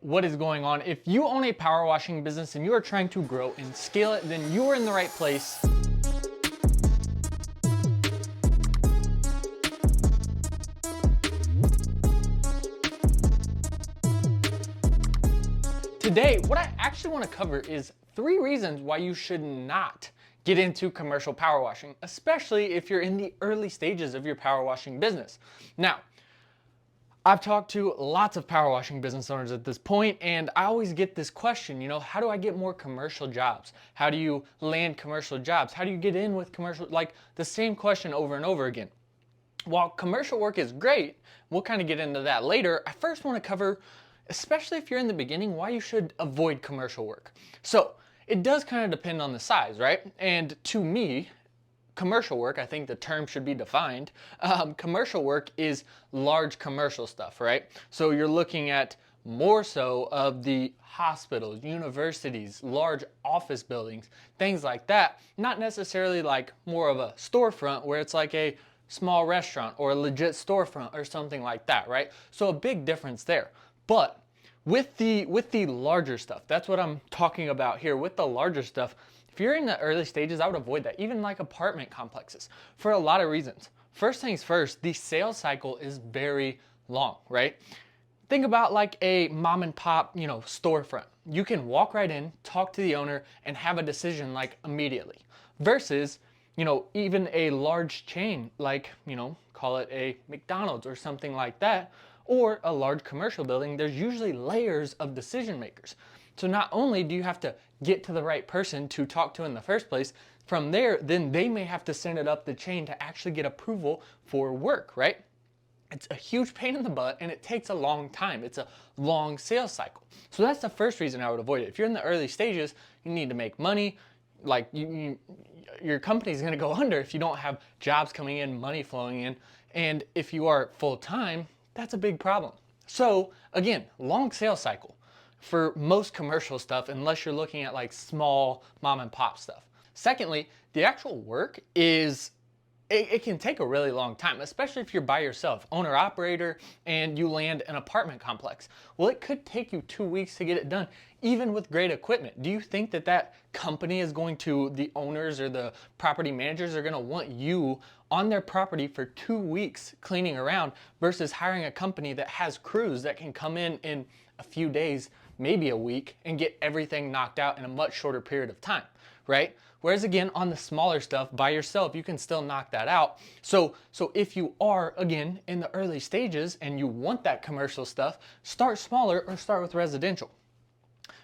what is going on? If you own a power washing business and you are trying to grow and scale it, then you are in the right place. Today, what I actually want to cover is 3 reasons why you should not get into commercial power washing, especially if you're in the early stages of your power washing business. Now, I've talked to lots of power washing business owners at this point, and I always get this question, how do I get more commercial jobs? How do you land commercial jobs? How do you get in with commercial, like the same question over and over again. While commercial work is great, we'll kind of get into that later. I first want to cover, especially if you're in the beginning, why you should avoid commercial work. So it does kind of depend on the size, right? And to me, commercial work, I think the term should be defined. Commercial work is large commercial stuff, right? So you're looking at more so of the hospitals, universities, large office buildings, things like that. Not necessarily like more of a storefront where it's like a small restaurant or a legit storefront or something like that, right? So a big difference there. But with the larger stuff, that's what I'm talking about here. With the larger stuff, if you're in the early stages, I would avoid that, even like apartment complexes, for a lot of reasons. First things first, the sales cycle is very long, right? Think about like a mom and pop, storefront. You can walk right in, talk to the owner, and have a decision like immediately. Versus, even a large chain like, call it a McDonald's or something like that, or a large commercial building, there's usually layers of decision makers. So not only do you have to get to the right person to talk to in the first place, from there, then they may have to send it up the chain to actually get approval for work, right? It's a huge pain in the butt and it takes a long time. It's a long sales cycle. So that's the first reason I would avoid it. If you're in the early stages, you need to make money. Like your company's gonna go under if you don't have jobs coming in, money flowing in. And if you are full-time, that's a big problem. So again, long sales cycle for most commercial stuff, unless you're looking at like small mom and pop stuff. Secondly, the actual work it can take a really long time, especially if you're by yourself, owner operator, and you land an apartment complex. Well, it could take you 2 weeks to get it done, even with great equipment. Do you think that company is going to, the owners or the property managers are going to want you on their property for 2 weeks cleaning around versus hiring a company that has crews that can come in a few days, maybe a week, and get everything knocked out in a much shorter period of time, right? Whereas again, on the smaller stuff, by yourself, you can still knock that out. So if you are, again, in the early stages and you want that commercial stuff, start smaller or start with residential.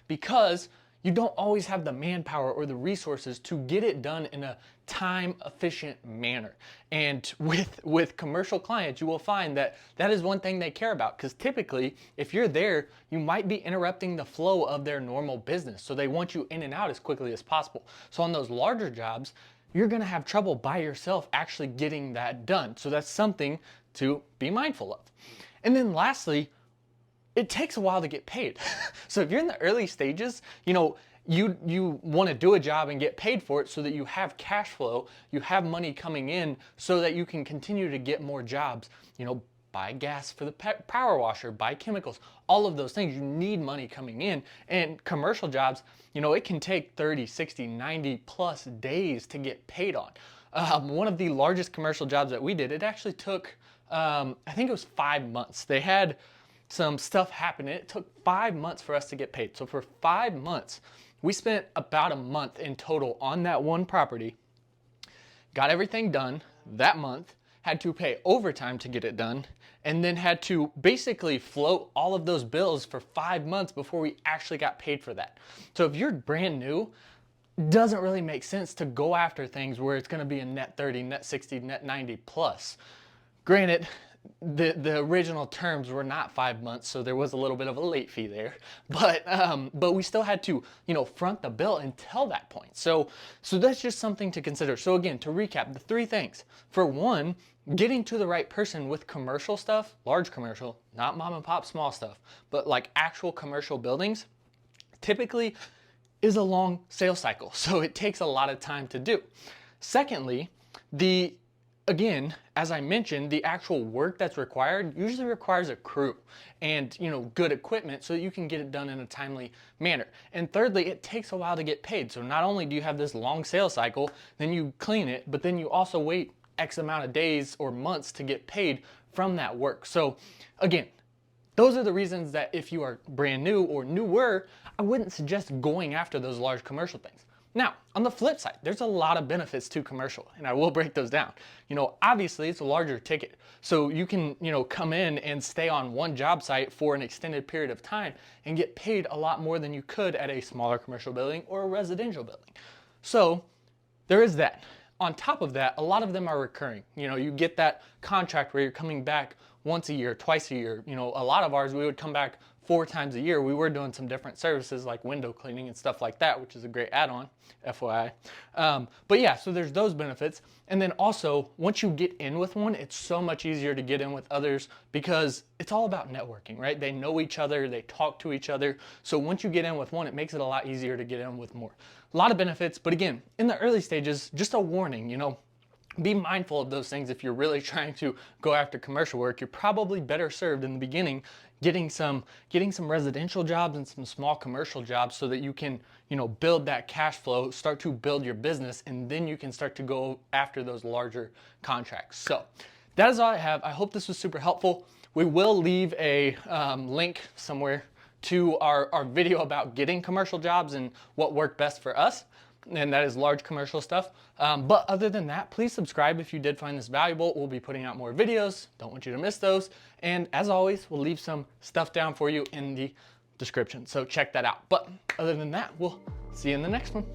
Because you don't always have the manpower or the resources to get it done in a time-efficient manner. And with commercial clients, you will find that is one thing they care about, because typically, if you're there, you might be interrupting the flow of their normal business. So they want you in and out as quickly as possible. So on those larger jobs, you're gonna have trouble by yourself actually getting that done. So that's something to be mindful of. And then lastly, it takes a while to get paid. So if you're in the early stages, you want to do a job and get paid for it so that you have cash flow, you have money coming in so that you can continue to get more jobs, buy gas for the power washer, buy chemicals, all of those things. You need money coming in. And commercial jobs, it can take 30, 60, 90 plus days to get paid on. One of the largest commercial jobs that we did, it actually took, I think it was 5 months. They had some stuff happened. It took 5 months for us to get paid. So for 5 months, we spent about a month in total on that one property, got everything done that month, had to pay overtime to get it done, and then had to basically float all of those bills for 5 months before we actually got paid for that. So if you're brand new, it doesn't really make sense to go after things where it's gonna be a net 30, net 60, net 90 plus. Granted, the original terms were not 5 months, so there was a little bit of a late fee there, but we still had to front the bill until that point. So that's just something to consider. So again, to recap, the 3 things. For one, getting to the right person with commercial stuff, large commercial, not mom and pop small stuff, but like actual commercial buildings, typically is a long sales cycle, so it takes a lot of time to do. Secondly, again, as I mentioned, the actual work that's required usually requires a crew and, good equipment so that you can get it done in a timely manner. And thirdly, it takes a while to get paid. So not only do you have this long sales cycle, then you clean it, but then you also wait X amount of days or months to get paid from that work. So again, those are the reasons that if you are brand new or newer, I wouldn't suggest going after those large commercial things. Now, on the flip side, there's a lot of benefits to commercial, and I will break those down. Obviously it's a larger ticket, so you can, come in and stay on one job site for an extended period of time and get paid a lot more than you could at a smaller commercial building or a residential building. So there is that. On top of that, a lot of them are recurring. You get that contract where you're coming back once a year, twice a year. A lot of ours, we would come back 4 times a year. We were doing some different services like window cleaning and stuff like that, which is a great add-on, FYI. But yeah, so there's those benefits. And then also, once you get in with one, it's so much easier to get in with others because it's all about networking, right? They know each other, they talk to each other. So once you get in with one, it makes it a lot easier to get in with more. A lot of benefits, but again, in the early stages, just a warning, be mindful of those things. If you're really trying to go after commercial work, you're probably better served in the beginning getting some residential jobs and some small commercial jobs so that you can, build that cash flow, start to build your business, and then you can start to go after those larger contracts. So that is all I have. I hope this was super helpful. We will leave a link somewhere to our video about getting commercial jobs and what worked best for us. And that is large commercial stuff. But other than that, please subscribe if you did find this valuable. We'll be putting out more videos. Don't want you to miss those. And as always, we'll leave some stuff down for you in the description. So check that out. But other than that, we'll see you in the next one.